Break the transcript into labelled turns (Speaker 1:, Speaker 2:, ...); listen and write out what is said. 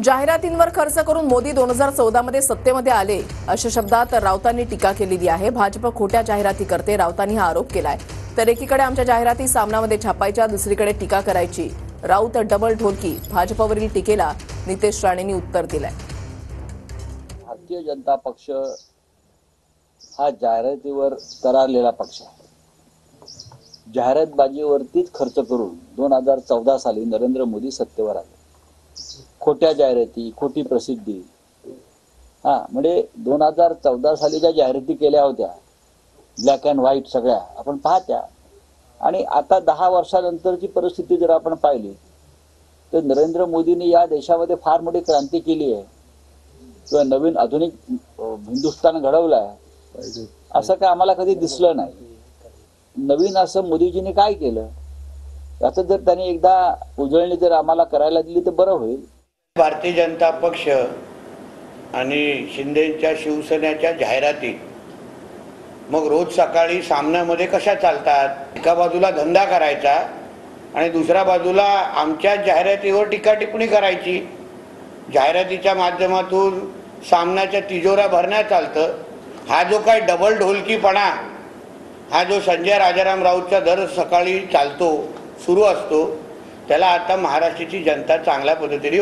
Speaker 1: जाहिरातींवर खर्च करून मोदी 2014 मध्ये सत्तेमध्ये आले अशा शब्दात राऊतांनी टीका केलेली आहे। भाजप खोट्या जाहिराती करते, राऊतांनी हा आरोप केलाय। तर एकीकडे आमच्या जाहिराती सामनामध्ये छापायच्या, दुसरीकडे टीका करायची। राऊत डबल ढोलकी। भाजपवरील टीकेला नितेश राणेंनी उत्तर दिलंय।
Speaker 2: भारतीय जनता पक्ष हा जाहिरातीवर तरारलेला पक्ष आहे। जाहिरातबाजीवरतीच खर्च करून 2014 साली नरेंद्र मोदी सत्तेवर आले। खोट्या जाहिराती, खोटी प्रसिद्धी, म्हणजे 2014 साली ज्या जाहिराती केल्या होत्या ब्लॅक अँड व्हाईट सगळ्या आपण पाहत्या, आणि आता 10 वर्षानंतरची परिस्थिती जर आपण पाहिली तर नरेंद्र मोदींनी या देशामध्ये फार मोठी क्रांती केली आहे किंवा नवीन आधुनिक हिंदुस्थान घडवलं आहे असं काय आम्हाला कधी दिसलं नाही। नवीन असं मोदीजींनी काय केलं याचं जर त्यांनी एकदा उजळणी जर आम्हाला करायला दिली तर बरं होईल।
Speaker 3: भारतीय जनता पक्ष आणि शिंदेच्या शिवसेनेच्या जाहिराती मग रोज सकाळी सामन्यामध्ये कशा चालतात? एका बाजूला धंदा करायचा आणि दुसऱ्या बाजूला आमच्या जाहिरातीवर टीका टिप्पणी करायची। जाहिरातीच्या माध्यमातून सामन्याच्या तिजोऱ्या भरण्यात चालतं। हा जो काही डबल ढोलकीपणा, हा जो संजय राजाराम राऊतचा दर सकाळी चालतो, सुरू असतो, त्याला आता महाराष्ट्राची जनता चांगल्या पद्धतीने